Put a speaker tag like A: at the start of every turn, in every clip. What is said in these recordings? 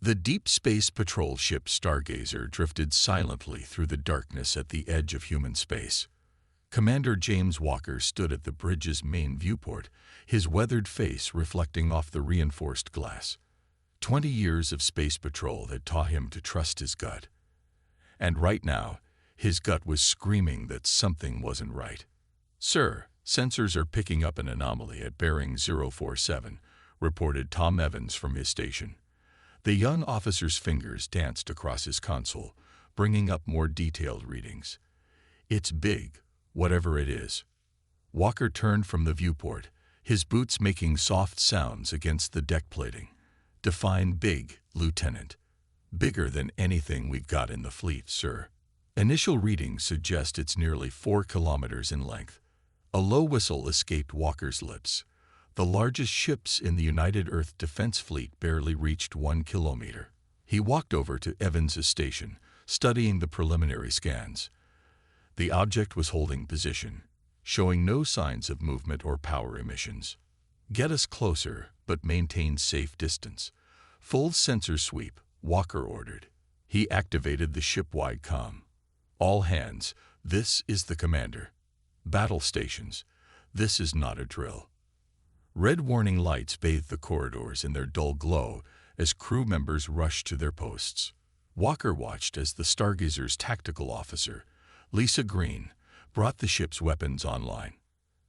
A: The Deep Space Patrol ship Stargazer drifted silently through the darkness at the edge of human space. Commander James Walker stood at the bridge's main viewport, his weathered face reflecting off the reinforced glass. 20 years of space patrol had taught him to trust his gut. And right now, his gut was screaming that something wasn't right. "Sir, sensors are picking up an anomaly at bearing 047, reported Tom Evans from his station. The young officer's fingers danced across his console, bringing up more detailed readings. "It's big, whatever it is." Walker turned from the viewport, his boots making soft sounds against the deck plating. "Define big, Lieutenant." "Bigger than anything we've got in the fleet, sir." Initial readings suggest it's nearly 4 kilometers in length. A low whistle escaped Walker's lips. The largest ships in the United Earth Defense Fleet barely reached 1 kilometer. He walked over to Evans' station, studying the preliminary scans. The object was holding position, showing no signs of movement or power emissions. "Get us closer, but maintain safe distance." "Full sensor sweep," Walker ordered. He activated the ship-wide comm. "All hands, this is the commander." "Battle stations, this is not a drill." Red warning lights bathed the corridors in their dull glow as crew members rushed to their posts. Walker watched as the Stargazer's tactical officer, Lisa Green, brought the ship's weapons online.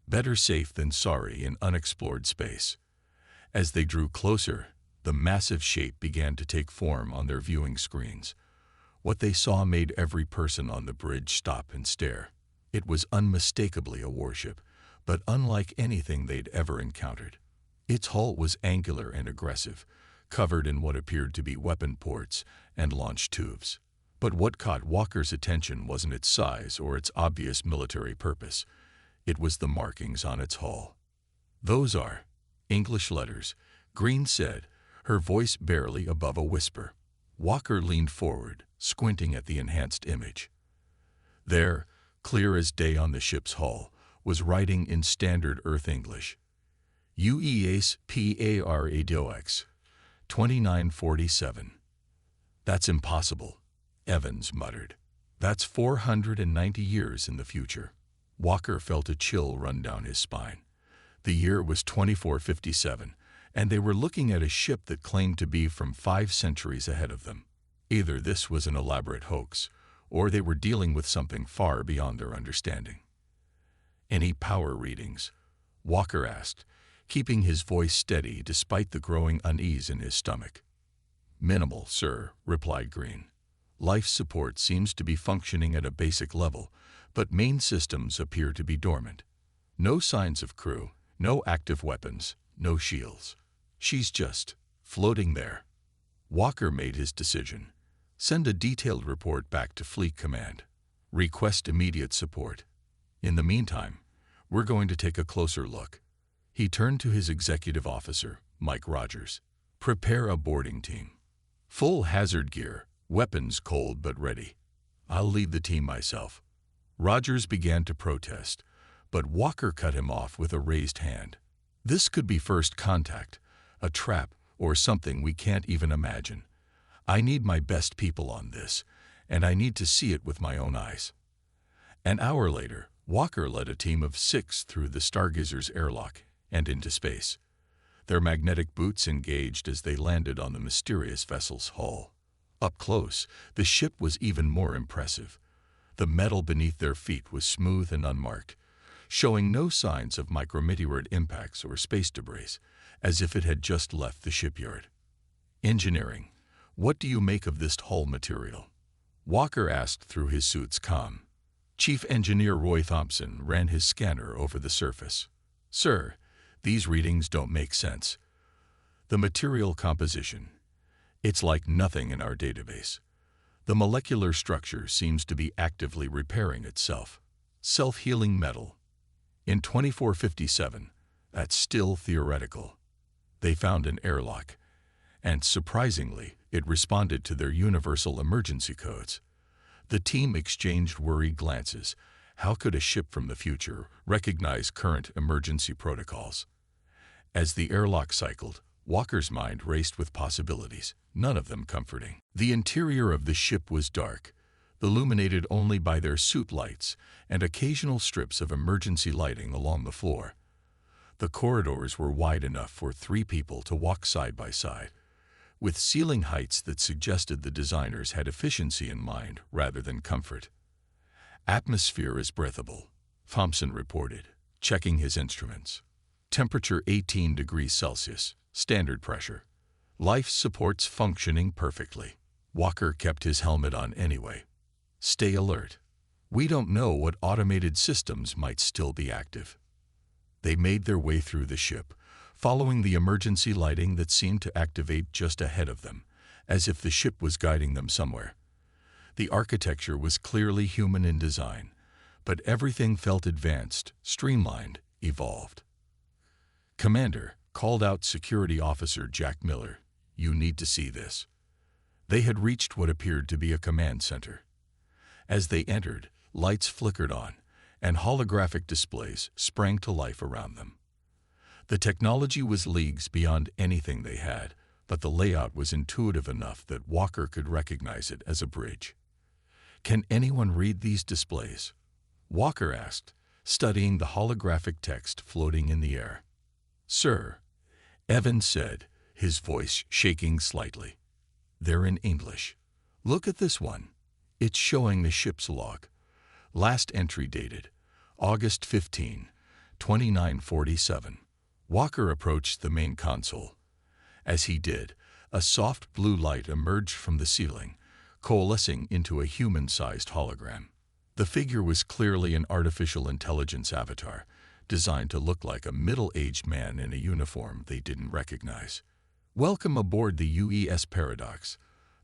A: Better safe than sorry in unexplored space. As they drew closer, the massive shape began to take form on their viewing screens. What they saw made every person on the bridge stop and stare. It was unmistakably a warship, but unlike anything they'd ever encountered. Its hull was angular and aggressive, covered in what appeared to be weapon ports and launch tubes. But what caught Walker's attention wasn't its size or its obvious military purpose. It was the markings on its hull. "Those are English letters," Green said, her voice barely above a whisper. Walker leaned forward, squinting at the enhanced image. There, clear as day on the ship's hull, was writing in standard Earth English. "UES PARADOX 2947. "That's impossible," Evans muttered. "That's 490 years in the future." Walker felt a chill run down his spine. The year was 2457, and they were looking at a ship that claimed to be from 5 centuries ahead of them. Either this was an elaborate hoax, or they were dealing with something far beyond their understanding. "Any power readings?" Walker asked, keeping his voice steady despite the growing unease in his stomach. "Minimal, sir," replied Green. "Life support seems to be functioning at a basic level, but main systems appear to be dormant. No signs of crew, no active weapons, no shields. She's just floating there." Walker made his decision. "Send a detailed report back to Fleet Command. Request immediate support. In the meantime, we're going to take a closer look." He turned to his executive officer, Mike Rogers. "Prepare a boarding team. Full hazard gear, weapons cold but ready. I'll lead the team myself." Rogers began to protest, but Walker cut him off with a raised hand. "This could be first contact, a trap, or something we can't even imagine. I need my best people on this, and I need to see it with my own eyes." An hour later, Walker led a team of 6 through the Stargazer's airlock and into space. Their magnetic boots engaged as they landed on the mysterious vessel's hull. Up close, the ship was even more impressive. The metal beneath their feet was smooth and unmarked, showing no signs of micrometeorite impacts or space debris, as if it had just left the shipyard. "Engineering, what do you make of this hull material?" Walker asked through his suit's comm. Chief Engineer Roy Thompson ran his scanner over the surface. "Sir, these readings don't make sense. The material composition, it's like nothing in our database. The molecular structure seems to be actively repairing itself. Self-healing metal. In 2457, that's still theoretical. They found an airlock, and surprisingly, it responded to their universal emergency codes." The team exchanged worried glances. How could a ship from the future recognize current emergency protocols? As the airlock cycled, Walker's mind raced with possibilities, none of them comforting. The interior of the ship was dark, illuminated only by their suit lights and occasional strips of emergency lighting along the floor. The corridors were wide enough for 3 people to walk side by side, with ceiling heights that suggested the designers had efficiency in mind rather than comfort. "Atmosphere is breathable," Thompson reported, checking his instruments. "Temperature 18 degrees Celsius, standard pressure. Life supports functioning perfectly." Walker kept his helmet on anyway. "Stay alert. We don't know what automated systems might still be active." They made their way through the ship, following the emergency lighting that seemed to activate just ahead of them, as if the ship was guiding them somewhere. The architecture was clearly human in design, but everything felt advanced, streamlined, evolved. "Commander," called out Security Officer Jack Miller, "you need to see this." They had reached what appeared to be a command center. As they entered, lights flickered on, and holographic displays sprang to life around them. The technology was leagues beyond anything they had, but the layout was intuitive enough that Walker could recognize it as a bridge. "Can anyone read these displays?" Walker asked, studying the holographic text floating in the air. "Sir," Evans said, his voice shaking slightly. "They're in English. Look at this one. It's showing the ship's log. Last entry dated August 15, 2947. Walker approached the main console. As he did, a soft blue light emerged from the ceiling, coalescing into a human-sized hologram. The figure was clearly an artificial intelligence avatar, designed to look like a middle-aged man in a uniform they didn't recognize. "Welcome aboard the UES Paradox,"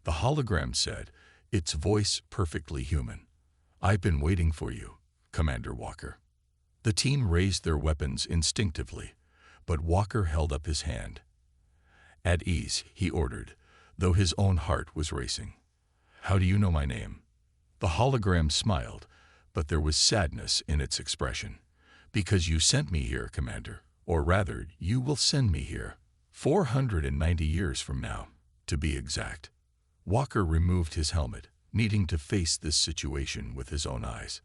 A: the hologram said, its voice perfectly human. "I've been waiting for you, Commander Walker." The team raised their weapons instinctively, but Walker held up his hand. "At ease," he ordered, though his own heart was racing. "How do you know my name?" The hologram smiled, but there was sadness in its expression. "Because you sent me here, Commander, or rather, you will send me here, 490 years from now, to be exact." Walker removed his helmet, needing to face this situation with his own eyes.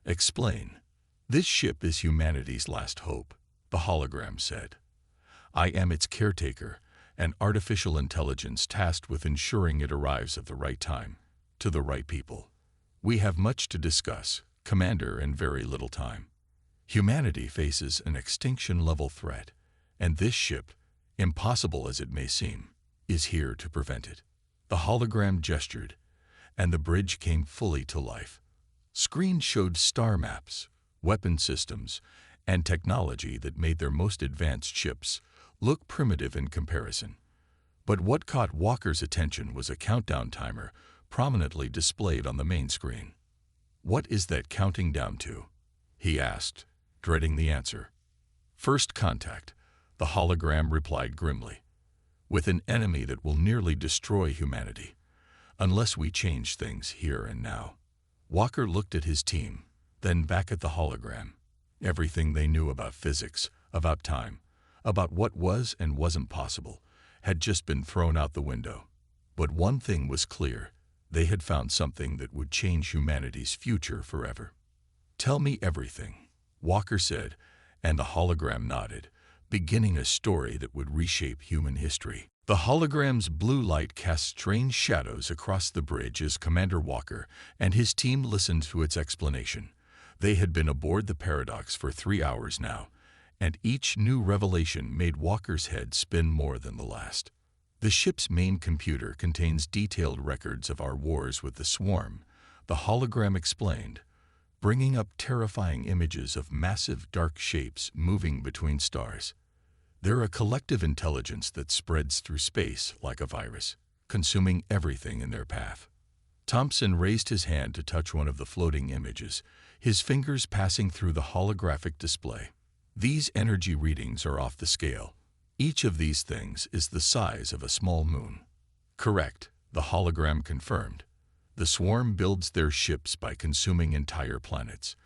A: "Explain." "This ship is humanity's last hope," the hologram said. "I am its caretaker, an artificial intelligence tasked with ensuring it arrives at the right time, to the right people. We have much to discuss, Commander, and very little time. Humanity faces an extinction-level threat, and this ship, impossible as it may seem, is here to prevent it." The hologram gestured, and the bridge came fully to life. Screens showed star maps, weapon systems, and technology that made their most advanced ships look primitive in comparison. But what caught Walker's attention was a countdown timer prominently displayed on the main screen. "What is that counting down to?" he asked, dreading the answer. "First contact," the hologram replied grimly, "with an enemy that will nearly destroy humanity, unless we change things here and now." Walker looked at his team, then back at the hologram. Everything they knew about physics, about time, about what was and wasn't possible, had just been thrown out the window. But one thing was clear: they had found something that would change humanity's future forever. "Tell me everything," Walker said, and the hologram nodded, beginning a story that would reshape human history. The hologram's blue light cast strange shadows across the bridge as Commander Walker and his team listened to its explanation. They had been aboard the Paradox for 3 hours now, and each new revelation made Walker's head spin more than the last. "The ship's main computer contains detailed records of our wars with the Swarm," the hologram explained, bringing up terrifying images of massive dark shapes moving between stars. "They're a collective intelligence that spreads through space like a virus, consuming everything in their path." Thompson raised his hand to touch one of the floating images, his fingers passing through the holographic display. "These energy readings are off the scale. Each of these things is the size of a small moon." "Correct," the hologram confirmed. "The Swarm builds their ships by consuming entire planets.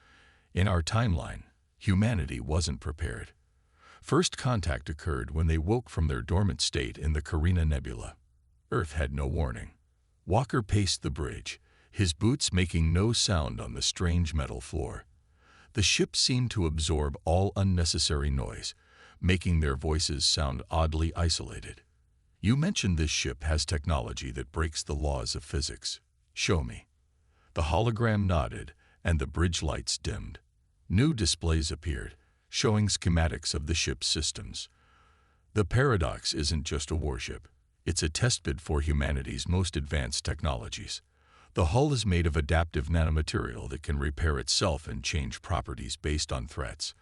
A: In our timeline, humanity wasn't prepared. First contact occurred when they woke from their dormant state in the Carina Nebula. Earth had no warning. Walker paced the bridge, his boots making no sound on the strange metal floor. The ship seemed to absorb all unnecessary noise, making their voices sound oddly isolated. "You mentioned this ship has technology that breaks the laws of physics. Show me." The hologram nodded, and the bridge lights dimmed. New displays appeared, showing schematics of the ship's systems. The Paradox isn't just a warship. It's a testbed for humanity's most advanced technologies. The hull is made of adaptive nanomaterial that can repair itself and change properties based on threats.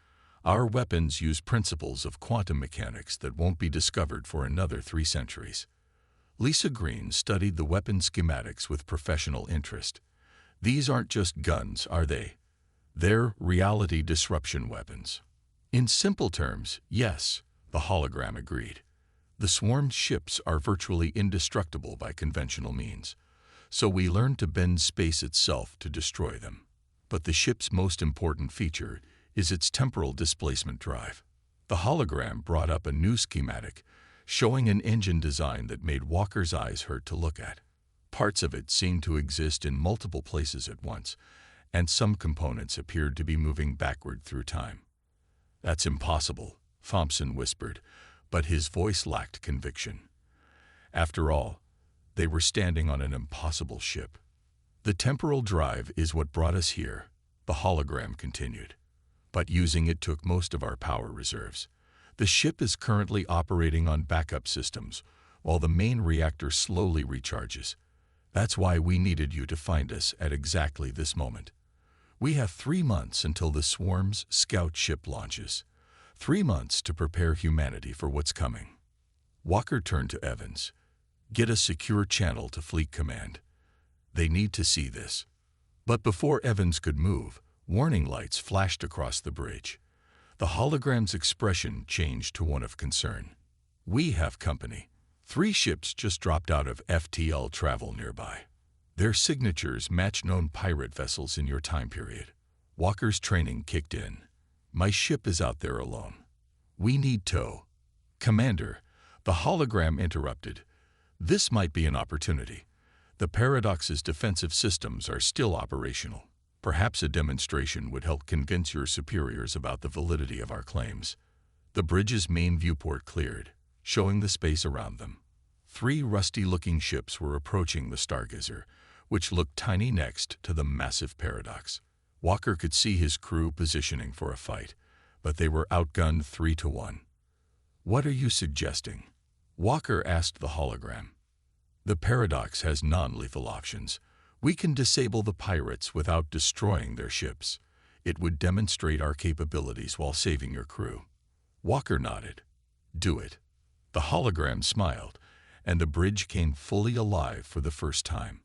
A: Our weapons use principles of quantum mechanics that won't be discovered for another 3 centuries. Lisa Green studied the weapon schematics with professional interest. These aren't just guns, are they? They're reality disruption weapons. In simple terms, yes, the hologram agreed. The swarmed ships are virtually indestructible by conventional means, so we learned to bend space itself to destroy them. But the ship's most important feature is its temporal displacement drive. The hologram brought up a new schematic, showing an engine design that made Walker's eyes hurt to look at. Parts of it seemed to exist in multiple places at once, and some components appeared to be moving backward through time. "That's impossible," Thompson whispered, but his voice lacked conviction. After all, they were standing on an impossible ship. "The temporal drive is what brought us here," the hologram continued. "But using it took most of our power reserves. The ship is currently operating on backup systems, while the main reactor slowly recharges. That's why we needed you to find us at exactly this moment. We have 3 months until the Swarm's scout ship launches. 3 months to prepare humanity for what's coming." Walker turned to Evans. "Get a secure channel to Fleet Command. They need to see this." But before Evans could move, warning lights flashed across the bridge. The hologram's expression changed to one of concern. "We have company. 3 ships just dropped out of FTL travel nearby. Their signatures match known pirate vessels in your time period." Walker's training kicked in. "My ship is out there alone. We need tow." "Commander," the hologram interrupted. "This might be an opportunity. The Paradox's defensive systems are still operational. Perhaps a demonstration would help convince your superiors about the validity of our claims." The bridge's main viewport cleared, showing the space around them. 3 rusty-looking ships were approaching the Stargazer, which looked tiny next to the massive Paradox. Walker could see his crew positioning for a fight, but they were outgunned 3-1. "What are you suggesting?" Walker asked the hologram. "The Paradox has non-lethal options. We can disable the pirates without destroying their ships. It would demonstrate our capabilities while saving your crew." Walker nodded. "Do it." The hologram smiled, and the bridge came fully alive for the first time.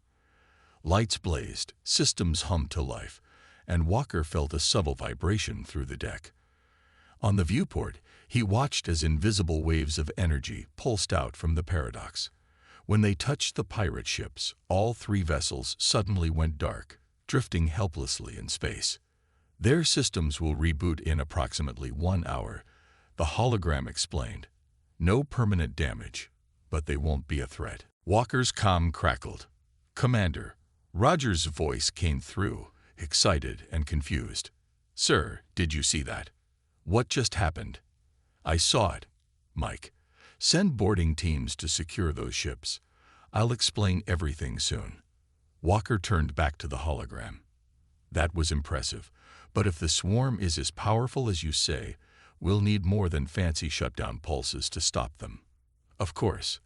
A: Lights blazed, systems hummed to life, and Walker felt a subtle vibration through the deck. On the viewport, he watched as invisible waves of energy pulsed out from the Paradox. When they touched the pirate ships, all 3 vessels suddenly went dark, drifting helplessly in space. "Their systems will reboot in approximately 1 hour," the hologram explained. "No permanent damage, but they won't be a threat." Walker's comm crackled. "Commander," Roger's voice came through, excited and confused. "Sir, did you see that? What just happened?" "I saw it, Mike. Send boarding teams to secure those ships. I'll explain everything soon." Walker turned back to the hologram. "That was impressive, but if the swarm is as powerful as you say, we'll need more than fancy shutdown pulses to stop them." "Of course.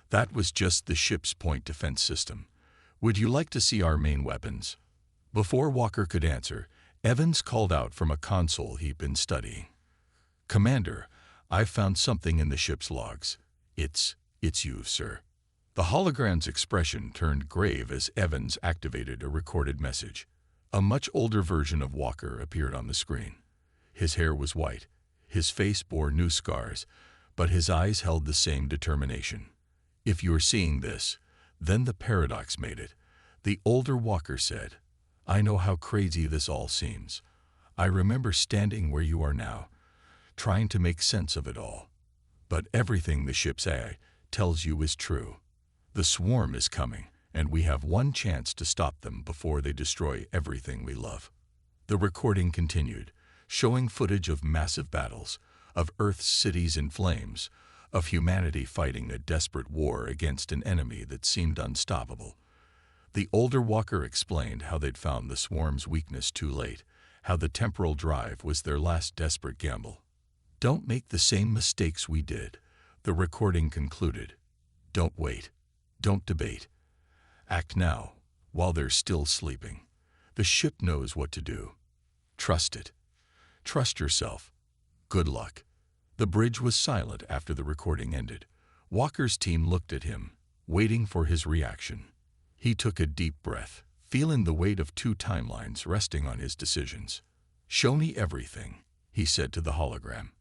A: That was just the ship's point defense system. Would you like to see our main weapons?" Before Walker could answer, Evans called out from a console he'd been studying. "Commander, I've found something in the ship's logs. It's you, sir." The hologram's expression turned grave as Evans activated a recorded message. A much older version of Walker appeared on the screen. His hair was white, his face bore new scars, but his eyes held the same determination. "If you're seeing this, then the Paradox made it," the older Walker said. "I know how crazy this all seems. I remember standing where you are now, trying to make sense of it all. But everything the ship's AI tells you is true. The swarm is coming, and we have one chance to stop them before they destroy everything we love. The recording continued, showing footage of massive battles, of Earth's cities in flames, of humanity fighting a desperate war against an enemy that seemed unstoppable. The older Walker explained how they'd found the swarm's weakness too late, how the temporal drive was their last desperate gamble. "Don't make the same mistakes we did," the recording concluded. "Don't wait. Don't debate. Act now, while they're still sleeping. The ship knows what to do. Trust it. Trust yourself. Good luck." The bridge was silent after the recording ended. Walker's team looked at him, waiting for his reaction. He took a deep breath, feeling the weight of two timelines resting on his decisions. "Show me everything," he said to the hologram.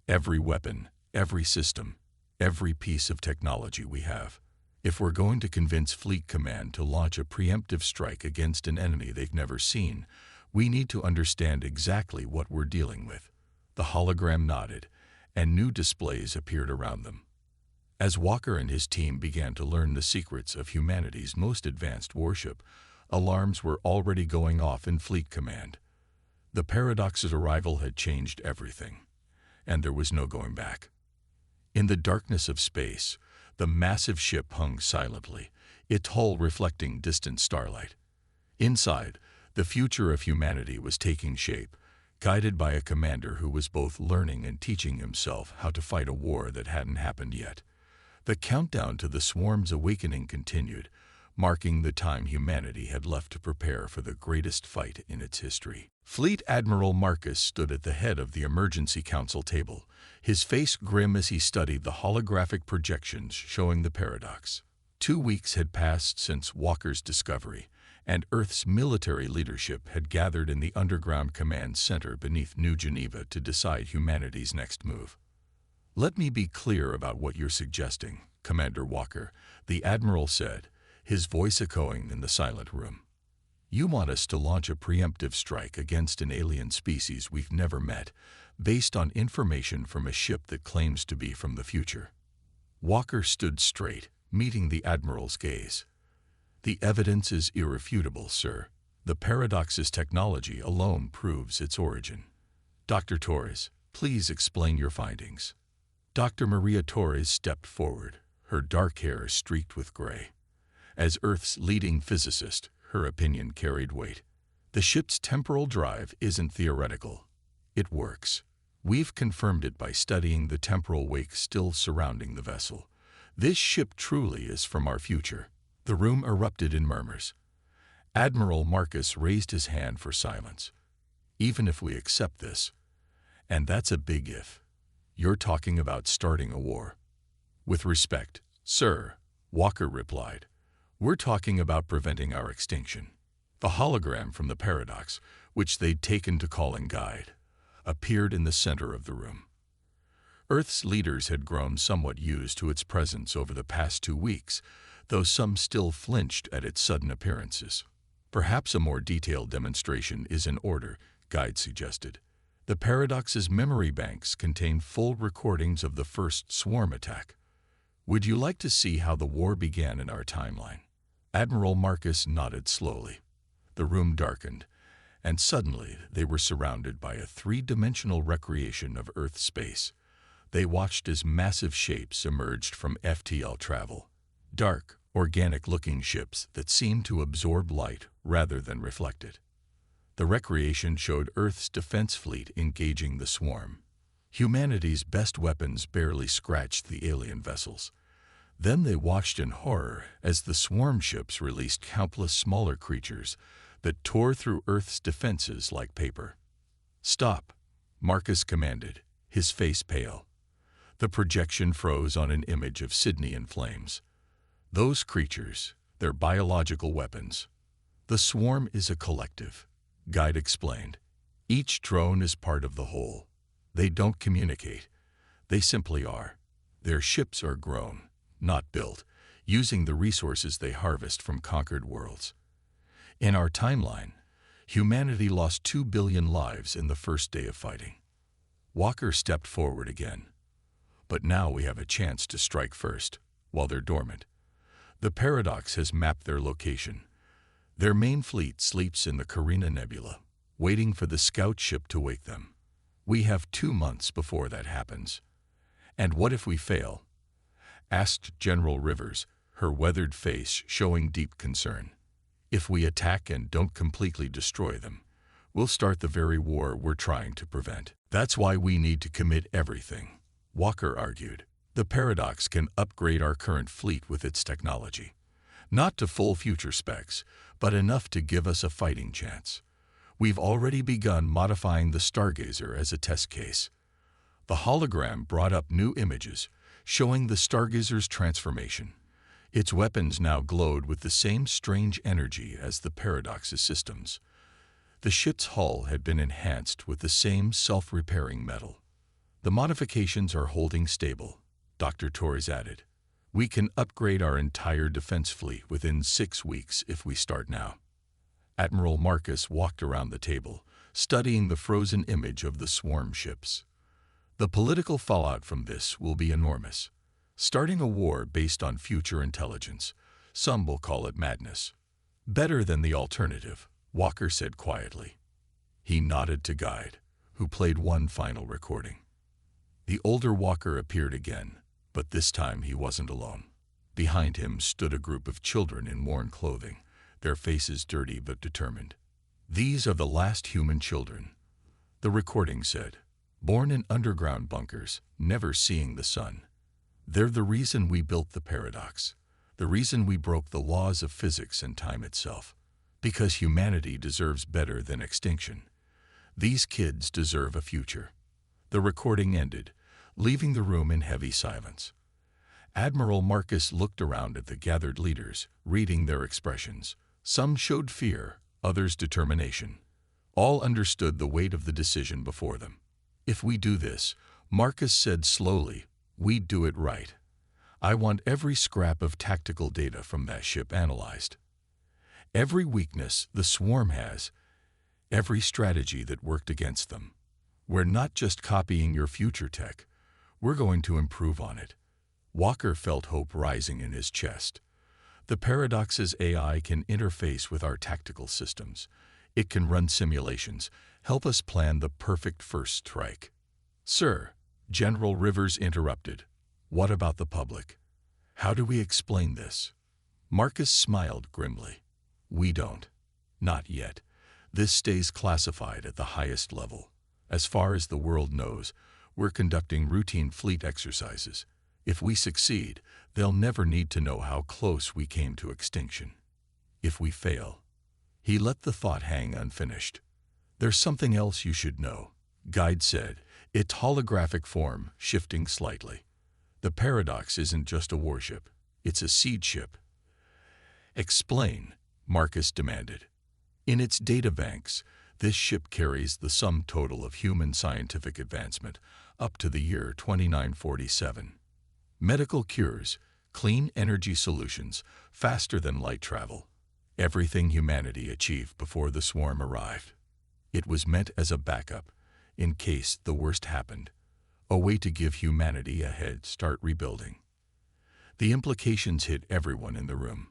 A: "Every weapon, every system, every piece of technology we have. If we're going to convince Fleet Command to launch a preemptive strike against an enemy they've never seen, we need to understand exactly what we're dealing with." The hologram nodded, and new displays appeared around them. As Walker and his team began to learn the secrets of humanity's most advanced warship, alarms were already going off in Fleet Command. The Paradox's arrival had changed everything, and there was no going back. In the darkness of space, the massive ship hung silently, its hull reflecting distant starlight. Inside, the future of humanity was taking shape, guided by a commander who was both learning and teaching himself how to fight a war that hadn't happened yet. The countdown to the swarm's awakening continued, marking the time humanity had left to prepare for the greatest fight in its history. Fleet Admiral Marcus stood at the head of the Emergency Council table, his face grim as he studied the holographic projections showing the Paradox. 2 weeks had passed since Walker's discovery, and Earth's military leadership had gathered in the underground command center beneath New Geneva to decide humanity's next move. "Let me be clear about what you're suggesting, Commander Walker," the Admiral said, his voice echoing in the silent room. "You want us to launch a preemptive strike against an alien species we've never met, based on information from a ship that claims to be from the future." Walker stood straight, meeting the Admiral's gaze. "The evidence is irrefutable, sir. The Paradox's technology alone proves its origin. Dr. Torres, please explain your findings." Dr. Maria Torres stepped forward, her dark hair streaked with gray. As Earth's leading physicist, her opinion carried weight. "The ship's temporal drive isn't theoretical. It works. We've confirmed it by studying the temporal wake still surrounding the vessel. This ship truly is from our future." The room erupted in murmurs. Admiral Marcus raised his hand for silence. "Even if we accept this, and that's a big if, you're talking about starting a war." "With respect, sir," Walker replied, "we're talking about preventing our extinction." The hologram from the Paradox, which they'd taken to calling guide, appeared in the center of the room. Earth's leaders had grown somewhat used to its presence over the past 2 weeks, though some still flinched at its sudden appearances. "Perhaps a more detailed demonstration is in order," Guide suggested. "The Paradox's memory banks contain full recordings of the first swarm attack. Would you like to see how the war began in our timeline?" Admiral Marcus nodded slowly. The room darkened, and suddenly they were surrounded by a 3-dimensional recreation of Earth space. They watched as massive shapes emerged from FTL travel. Dark, organic-looking ships that seemed to absorb light rather than reflect it. The recreation showed Earth's defense fleet engaging the swarm. Humanity's best weapons barely scratched the alien vessels. Then they watched in horror as the swarm ships released countless smaller creatures that tore through Earth's defenses like paper. "Stop," Marcus commanded, his face pale. The projection froze on an image of Sydney in flames. "Those creatures, they're biological weapons. The swarm is a collective," Guide explained. "Each drone is part of the whole. They don't communicate. They simply are. Their ships are grown, not built, using the resources they harvest from conquered worlds. In our timeline, humanity lost 2 billion lives in the first day of fighting. Walker stepped forward again. But now we have a chance to strike first, while they're dormant. The Paradox has mapped their location. Their main fleet sleeps in the Carina Nebula, waiting for the scout ship to wake them. We have 2 months before that happens. And what if we fail? Asked General Rivers, her weathered face showing deep concern. If we attack and don't completely destroy them, we'll start the very war we're trying to prevent. That's why we need to commit everything, Walker argued. The Paradox can upgrade our current fleet with its technology. Not to full future specs, but enough to give us a fighting chance. We've already begun modifying the Stargazer as a test case. The hologram brought up new images, showing the Stargazer's transformation. Its weapons now glowed with the same strange energy as the Paradox's systems. The ship's hull had been enhanced with the same self-repairing metal. The modifications are holding stable, Dr. Torres added. We can upgrade our entire defense fleet within 6 weeks if we start now. Admiral Marcus walked around the table, studying the frozen image of the swarm ships. The political fallout from this will be enormous. Starting a war based on future intelligence, some will call it madness. Better than the alternative, Walker said quietly. He nodded to Guide, who played one final recording. The older Walker appeared again, but this time he wasn't alone. Behind him stood a group of children in worn clothing, their faces dirty but determined. These are the last human children, the recording said, born in underground bunkers, never seeing the sun. They're the reason we built the Paradox, the reason we broke the laws of physics and time itself, because humanity deserves better than extinction. These kids deserve a future. The recording ended, leaving the room in heavy silence. Admiral Marcus looked around at the gathered leaders, reading their expressions. Some showed fear, others determination. All understood the weight of the decision before them. If we do this, Marcus said slowly, we do it right. I want every scrap of tactical data from that ship analyzed. Every weakness the swarm has, every strategy that worked against them. We're not just copying your future tech. We're going to improve on it. Walker felt hope rising in his chest. The Paradox's AI can interface with our tactical systems. It can run simulations, help us plan the perfect first strike. Sir, General Rivers interrupted. What about the public? How do we explain this? Marcus smiled grimly. We don't. Not yet. This stays classified at the highest level. As far as the world knows, we're conducting routine fleet exercises. If we succeed, they'll never need to know how close we came to extinction. If we fail, he let the thought hang unfinished. There's something else you should know, Guide said, its holographic form shifting slightly. The Paradox isn't just a warship, it's a seed ship. Explain, Marcus demanded. In its data banks, this ship carries the sum total of human scientific advancement up to the year 2947. Medical cures, clean energy solutions, faster than light travel. Everything humanity achieved before the swarm arrived. It was meant as a backup, in case the worst happened, a way to give humanity a head start rebuilding. The implications hit everyone in the room.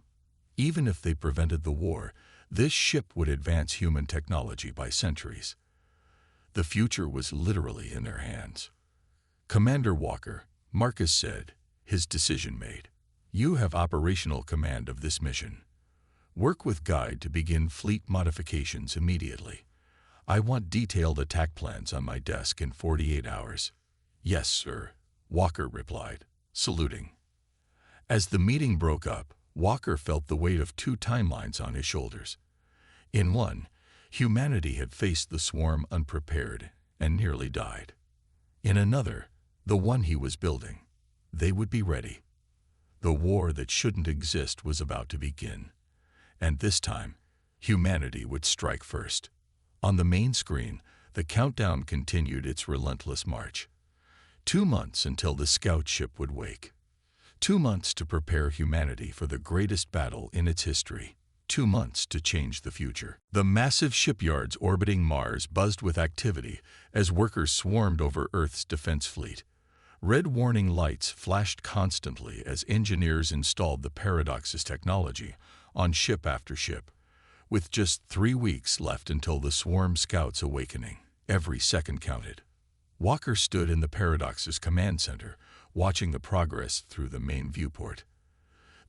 A: Even if they prevented the war, this ship would advance human technology by centuries. The future was literally in their hands. Commander Walker, Marcus said, his decision made. You have operational command of this mission. Work with Guide to begin fleet modifications immediately. I want detailed attack plans on my desk in 48 hours. Yes, sir, Walker replied, saluting. As the meeting broke up, Walker felt the weight of 2 timelines on his shoulders. In one, humanity had faced the swarm unprepared and nearly died. In another, the one he was building, they would be ready. The war that shouldn't exist was about to begin. And this time, humanity would strike first. On the main screen, the countdown continued its relentless march. 2 months until the scout ship would wake. 2 months to prepare humanity for the greatest battle in its history. 2 months to change the future. The massive shipyards orbiting Mars buzzed with activity as workers swarmed over Earth's defense fleet. Red warning lights flashed constantly as engineers installed the Paradox's technology on ship after ship. With just 3 weeks left until the swarm scout's awakening, every second counted. Walker stood in the Paradox's command center, watching the progress through the main viewport.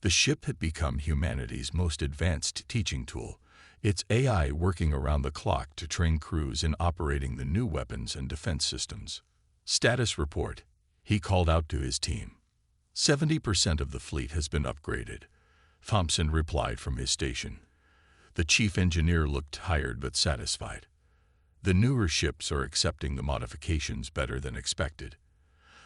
A: The ship had become humanity's most advanced teaching tool, its AI working around the clock to train crews in operating the new weapons and defense systems. Status report. He called out to his team. 70% of the fleet has been upgraded. Thompson replied from his station. The chief engineer looked tired but satisfied. The newer ships are accepting the modifications better than expected.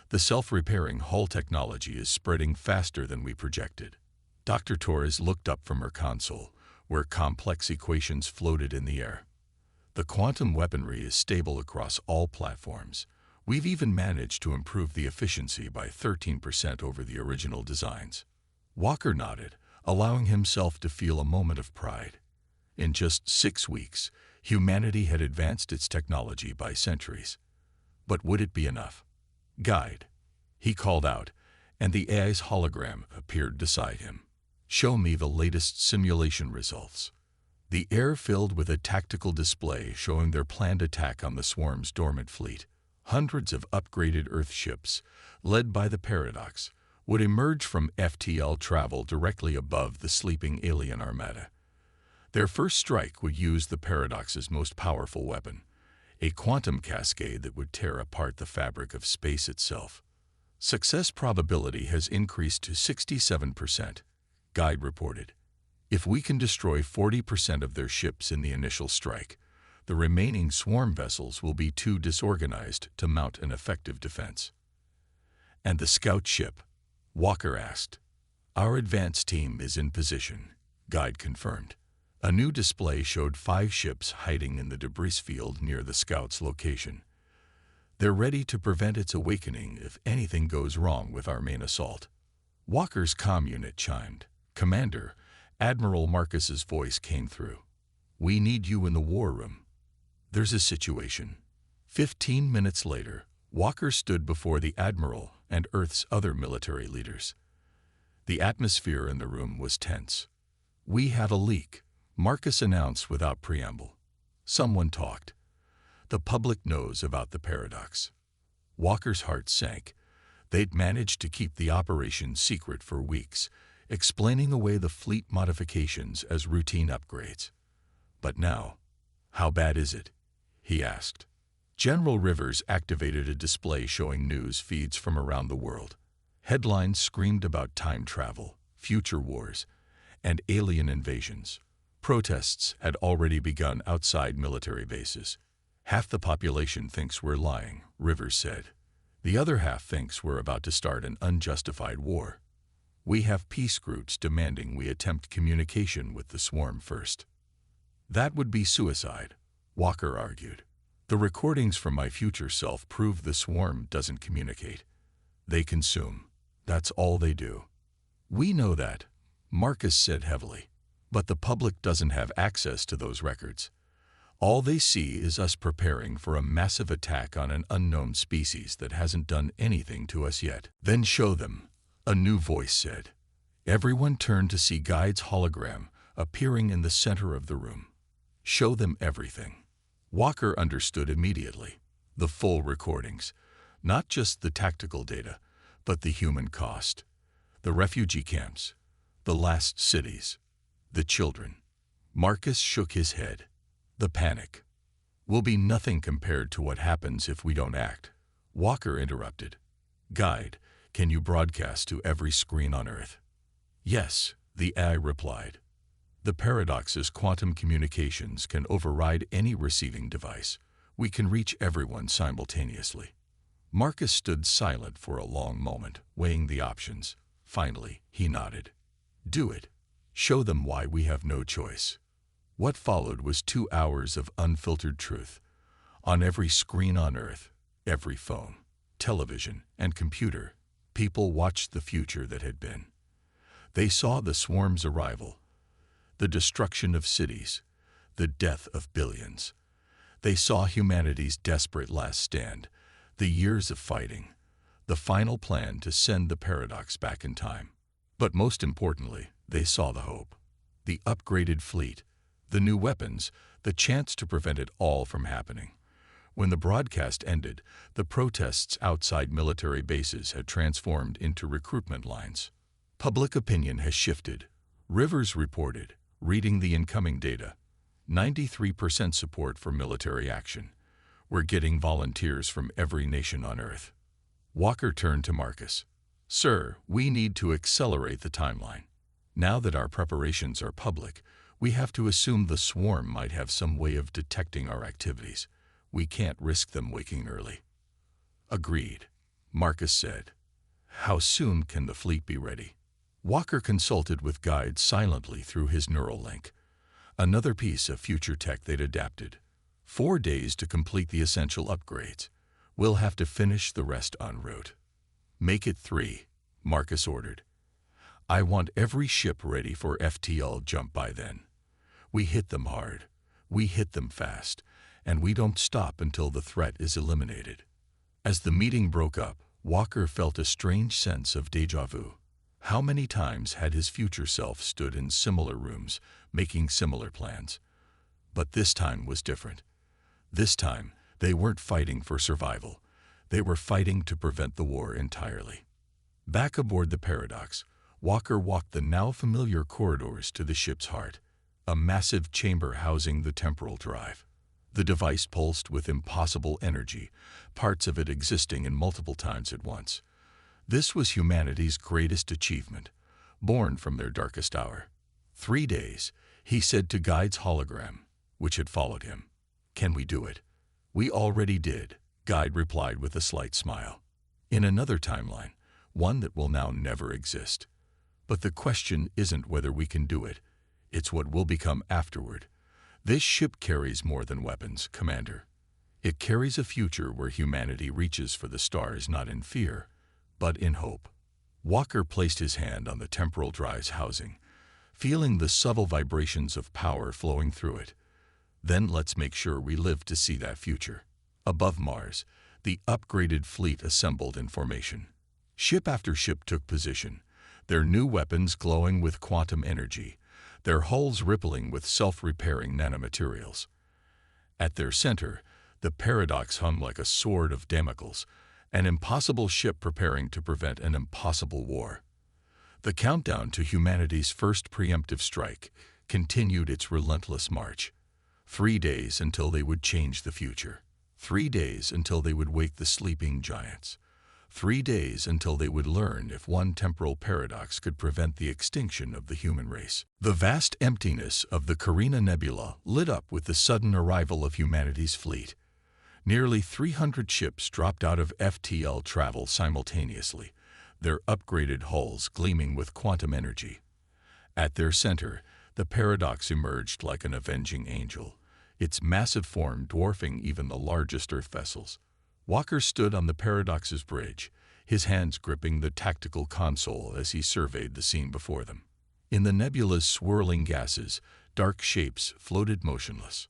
A: The self-repairing hull technology is spreading faster than we projected. Dr. Torres looked up from her console, where complex equations floated in the air. The quantum weaponry is stable across all platforms. We've even managed to improve the efficiency by 13% over the original designs. Walker nodded, allowing himself to feel a moment of pride. In just 6 weeks, humanity had advanced its technology by centuries. But would it be enough? Guide. He called out, and the AI's hologram appeared beside him. Show me the latest simulation results. The air filled with a tactical display showing their planned attack on the swarm's dormant fleet. Hundreds of upgraded Earth ships, led by the Paradox, would emerge from FTL travel directly above the sleeping alien Armada. Their first strike would use the Paradox's most powerful weapon, a quantum cascade that would tear apart the fabric of space itself. Success probability has increased to 67%, Guide reported. If we can destroy 40% of their ships in the initial strike, the remaining swarm vessels will be too disorganized to mount an effective defense. And the scout ship? Walker asked. Our advance team is in position, Guide confirmed. A new display showed 5 ships hiding in the debris field near the scout's location. They're ready to prevent its awakening if anything goes wrong with our main assault. Walker's comm unit chimed. Commander, Admiral Marcus's voice came through. We need you in the war room. There's a situation. 15 minutes later, Walker stood before the Admiral and Earth's other military leaders. The atmosphere in the room was tense. We have a leak, Marcus announced without preamble. Someone talked. The public knows about the Paradox. Walker's heart sank. They'd managed to keep the operation secret for weeks, explaining away the fleet modifications as routine upgrades. But now, how bad is it? He asked. General Rivers activated a display showing news feeds from around the world. Headlines screamed about time travel, future wars, and alien invasions. Protests had already begun outside military bases. Half the population thinks we're lying, Rivers said. The other half thinks we're about to start an unjustified war. We have peace groups demanding we attempt communication with the swarm first. That would be suicide, Walker argued. The recordings from my future self prove the swarm doesn't communicate. They consume. That's all they do. We know that, Marcus said heavily, but the public doesn't have access to those records. All they see is us preparing for a massive attack on an unknown species that hasn't done anything to us yet. Then show them, a new voice said. Everyone turned to see Guide's hologram appearing in the center of the room. Show them everything. Walker understood immediately. The full recordings, not just the tactical data, but the human cost. The refugee camps, the last cities, the children. Marcus shook his head. The panic will be nothing compared to what happens if we don't act. Walker interrupted. Guide, can you broadcast to every screen on Earth? Yes, the AI replied. The Paradox's quantum communications can override any receiving device. We can reach everyone simultaneously. Marcus stood silent for a long moment, weighing the options. Finally, he nodded. Do it. Show them why we have no choice. What followed was 2 hours of unfiltered truth. On every screen on Earth, every phone, television, and computer, people watched the future that had been. They saw the swarm's arrival. the destruction of cities, the death of billions. They saw humanity's desperate last stand, the years of fighting, the final plan to send the paradox back in time. But most importantly, they saw the hope. The upgraded fleet, the new weapons, the chance to prevent it all from happening. When the broadcast ended, the protests outside military bases had transformed into recruitment lines. Public opinion has shifted. Rivers reported, reading the incoming data, 93% support for military action. We're getting volunteers from every nation on Earth. Walker turned to Marcus. Sir, we need to accelerate the timeline. Now that our preparations are public, we have to assume the swarm might have some way of detecting our activities. We can't risk them waking early. Agreed, Marcus said. How soon can the fleet be ready? Walker consulted with guides silently through his neural link. Another piece of future tech they'd adapted. 4 days to complete the essential upgrades. We'll have to finish the rest en route. Make it 3, Marcus ordered. I want every ship ready for FTL jump by then. We hit them hard, we hit them fast, and we don't stop until the threat is eliminated. As the meeting broke up, Walker felt a strange sense of déjà vu. How many times had his future self stood in similar rooms, making similar plans? But this time was different. This time, they weren't fighting for survival. They were fighting to prevent the war entirely. Back aboard the Paradox, Walker walked the now familiar corridors to the ship's heart, a massive chamber housing the temporal drive. The device pulsed with impossible energy, parts of it existing in multiple times at once. This was humanity's greatest achievement, born from their darkest hour. 3 days, he said to Guide's hologram, which had followed him. Can we do it? We already did, Guide replied with a slight smile. In another timeline, one that will now never exist. But the question isn't whether we can do it, it's what will become afterward. This ship carries more than weapons, Commander. It carries a future where humanity reaches for the stars not in fear, but in hope. Walker placed his hand on the temporal drive's housing, feeling the subtle vibrations of power flowing through it. Then let's make sure we live to see that future. Above Mars, the upgraded fleet assembled in formation. Ship after ship took position, their new weapons glowing with quantum energy, their hulls rippling with self-repairing nanomaterials. At their center, the Paradox hung like a sword of Damocles, an impossible ship preparing to prevent an impossible war. The countdown to humanity's first preemptive strike continued its relentless march. 3 days until they would change the future. 3 days until they would wake the sleeping giants. 3 days until they would learn if one temporal paradox could prevent the extinction of the human race. The vast emptiness of the Carina Nebula lit up with the sudden arrival of humanity's fleet. Nearly 300 ships dropped out of FTL travel simultaneously, their upgraded hulls gleaming with quantum energy. At their center, the Paradox emerged like an avenging angel, its massive form dwarfing even the largest Earth vessels. Walker stood on the Paradox's bridge, his hands gripping the tactical console as he surveyed the scene before them. In the nebula's swirling gases, dark shapes floated motionless.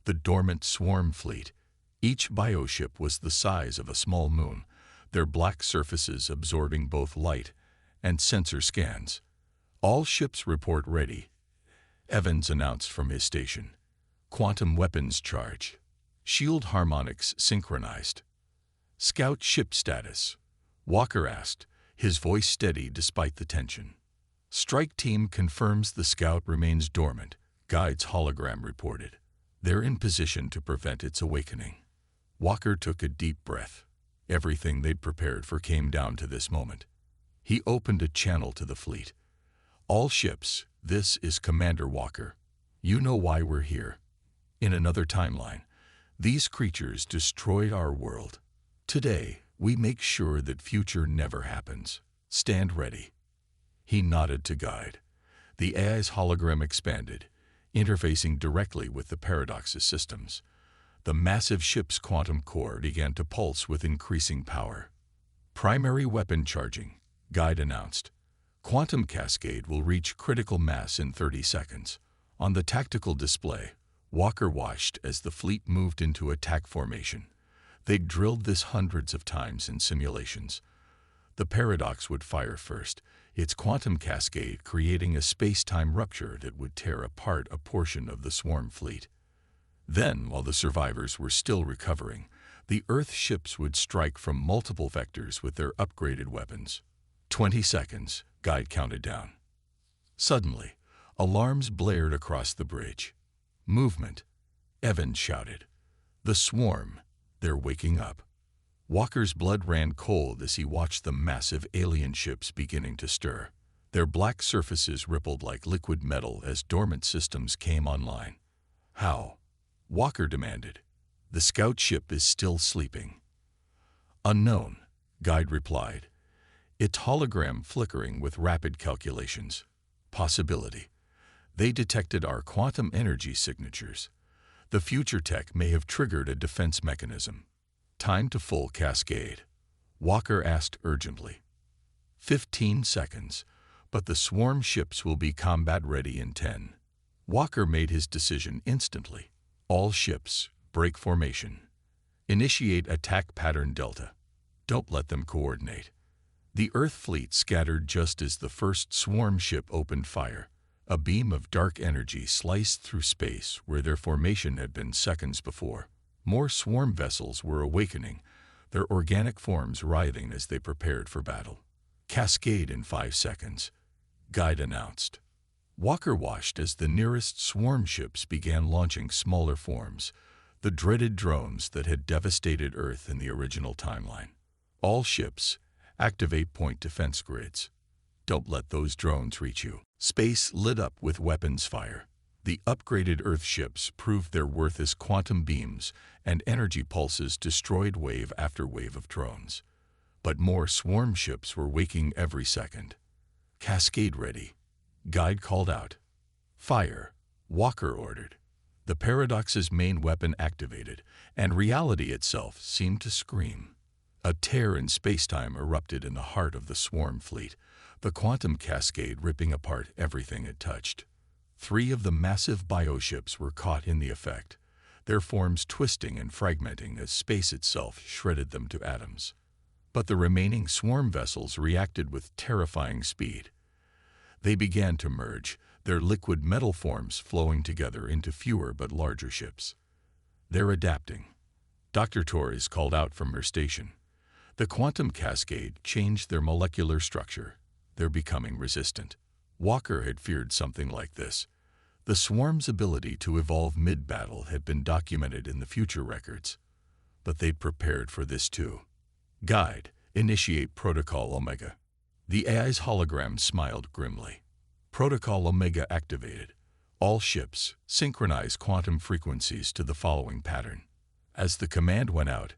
A: The dormant swarm fleet, each bioship was the size of a small moon, their black surfaces absorbing both light and sensor scans. All ships report ready, Evans announced from his station. Quantum weapons charge. Shield harmonics synchronized. Scout ship status. Walker asked, his voice steady despite the tension. Strike team confirms the Scout remains dormant, Guide's hologram reported. They're in position to prevent its awakening. Walker took a deep breath. Everything they'd prepared for came down to this moment. He opened a channel to the fleet. All ships, this is Commander Walker. You know why we're here. In another timeline, these creatures destroyed our world. Today, we make sure that future never happens. Stand ready. He nodded to Guide. The AI's hologram expanded, interfacing directly with the Paradox's systems. The massive ship's quantum core began to pulse with increasing power. Primary weapon charging, Guide announced. Quantum cascade will reach critical mass in 30 seconds. On the tactical display, Walker watched as the fleet moved into attack formation. They'd drilled this hundreds of times in simulations. The Paradox would fire first, its quantum cascade creating a space-time rupture that would tear apart a portion of the swarm fleet. Then, while the survivors were still recovering, the Earth ships would strike from multiple vectors with their upgraded weapons. 20 seconds, Guide counted down. Suddenly, alarms blared across the bridge. Movement, Evans shouted. The swarm, they're waking up. Walker's blood ran cold as he watched the massive alien ships beginning to stir. Their black surfaces rippled like liquid metal as dormant systems came online. How? Walker demanded. The scout ship is still sleeping. Unknown, Guide replied, its hologram flickering with rapid calculations. Possibility. They detected our quantum energy signatures. The future tech may have triggered a defense mechanism. Time to full cascade, Walker asked urgently. 15 seconds, but the swarm ships will be combat-ready in 10. Walker made his decision instantly. All ships, break formation. Initiate attack pattern Delta. Don't let them coordinate. The Earth fleet scattered just as the first swarm ship opened fire. A beam of dark energy sliced through space where their formation had been seconds before. More swarm vessels were awakening, their organic forms writhing as they prepared for battle. Cascade in 5 seconds, Guide announced. Walker watched as the nearest swarm ships began launching smaller forms, the dreaded drones that had devastated Earth in the original timeline. All ships, activate point defense grids. Don't let those drones reach you. Space lit up with weapons fire. The upgraded Earth ships proved their worth as quantum beams, and energy pulses destroyed wave after wave of drones. But more swarm ships were waking every second. Cascade ready, Guide called out. Fire, Walker ordered. The Paradox's main weapon activated, and reality itself seemed to scream. A tear in space-time erupted in the heart of the swarm fleet, the quantum cascade ripping apart everything it touched. 3 of the massive bioships were caught in the effect, their forms twisting and fragmenting as space itself shredded them to atoms. But the remaining swarm vessels reacted with terrifying speed. They began to merge, their liquid metal forms flowing together into fewer but larger ships. They're adapting. Dr. Torres called out from her station. The quantum cascade changed their molecular structure. They're becoming resistant. Walker had feared something like this. The swarm's ability to evolve mid-battle had been documented in the future records. But they'd prepared for this too. Guide, initiate Protocol Omega. The AI's hologram smiled grimly. Protocol Omega activated. All ships, synchronize quantum frequencies to the following pattern. As the command went out,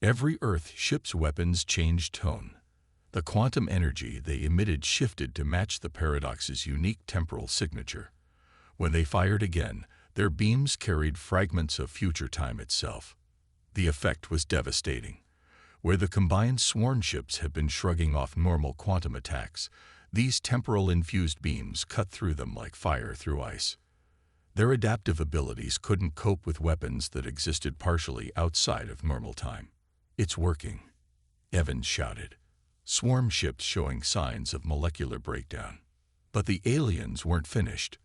A: every Earth ship's weapons changed tone. The quantum energy they emitted shifted to match the Paradox's unique temporal signature. When they fired again, their beams carried fragments of future time itself. The effect was devastating. Where the combined swarm ships had been shrugging off normal quantum attacks, these temporal-infused beams cut through them like fire through ice. Their adaptive abilities couldn't cope with weapons that existed partially outside of normal time. It's working, Evans shouted. Swarm ships showing signs of molecular breakdown. But the aliens weren't finished.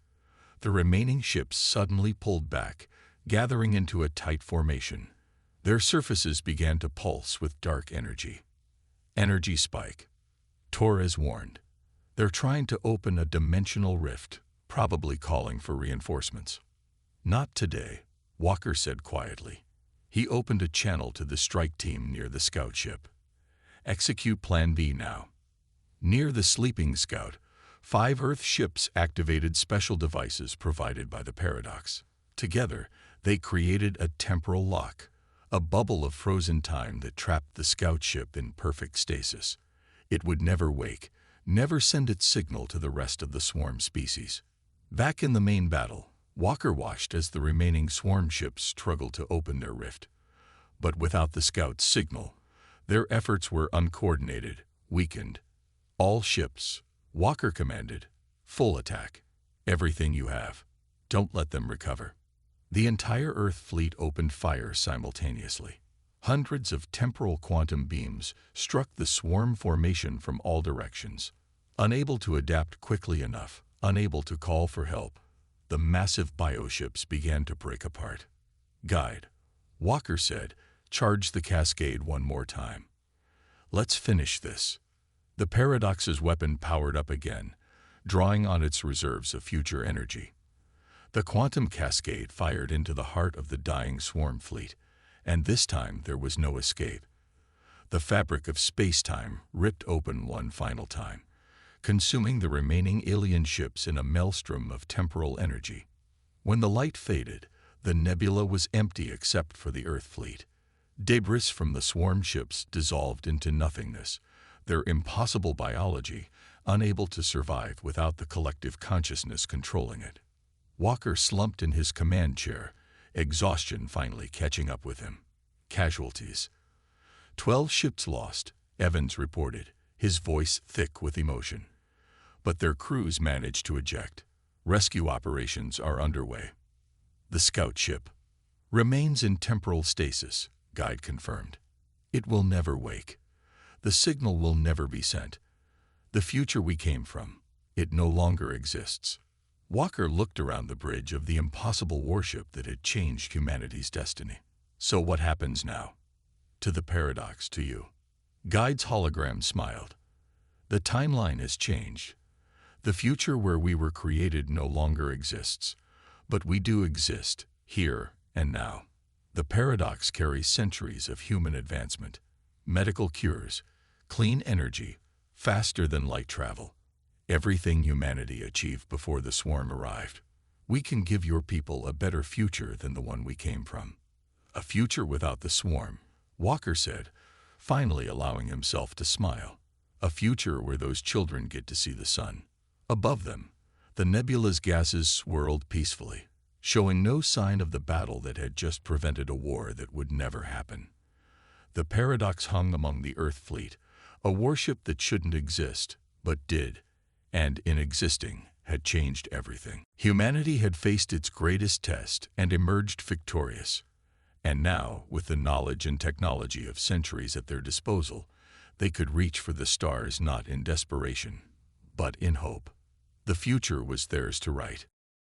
A: The remaining ships suddenly pulled back, gathering into a tight formation. Their surfaces began to pulse with dark energy. Energy spike. Torres warned. They're trying to open a dimensional rift, probably calling for reinforcements. Not today, Walker said quietly. He opened a channel to the strike team near the scout ship. Execute Plan B now. Near the sleeping scout, 5 Earth ships activated special devices provided by the Paradox. Together, they created a temporal lock, a bubble of frozen time that trapped the scout ship in perfect stasis. It would never wake, never send its signal to the rest of the swarm species. Back in the main battle, Walker watched as the remaining swarm ships struggled to open their rift. But without the scout's signal, their efforts were uncoordinated, weakened. All ships, Walker commanded, "Full attack. Everything you have. Don't let them recover." The entire Earth fleet opened fire simultaneously. Hundreds of temporal quantum beams struck the swarm formation from all directions. Unable to adapt quickly enough, unable to call for help, the massive bioships began to break apart. "Guide," Walker said, "charge the cascade one more time. Let's finish this." The Paradox's weapon powered up again, drawing on its reserves of future energy. The quantum cascade fired into the heart of the dying swarm fleet, and this time there was no escape. The fabric of space-time ripped open one final time, consuming the remaining alien ships in a maelstrom of temporal energy. When the light faded, the nebula was empty except for the Earth fleet. Debris from the swarm ships dissolved into nothingness, their impossible biology unable to survive without the collective consciousness controlling it. Walker slumped in his command chair, exhaustion finally catching up with him. Casualties. 12 ships lost, Evans reported, his voice thick with emotion. But their crews managed to eject. Rescue operations are underway. The scout ship remains in temporal stasis, Guide confirmed. It will never wake. The signal will never be sent. The future we came from, it no longer exists. Walker looked around the bridge of the impossible warship that had changed humanity's destiny. "So what happens now?" "To the Paradox, to you." Guide's hologram smiled. "The timeline has changed. The future where we were created no longer exists, but we do exist, here and now. The Paradox carries centuries of human advancement, medical cures, clean energy, faster than light travel. Everything humanity achieved before the swarm arrived. We can give your people a better future than the one we came from." "A future without the swarm," Walker said, finally allowing himself to smile. "A future where those children get to see the sun." Above them, the nebula's gases swirled peacefully, showing no sign of the battle that had just prevented a war that would never happen. The Paradox hung among the Earth fleet, a warship that shouldn't exist, but did, and in existing, had changed everything. Humanity had faced its greatest test and emerged victorious. And now, with the knowledge and technology of centuries at their disposal, they could reach for the stars not in desperation, but in hope. The future was theirs to write.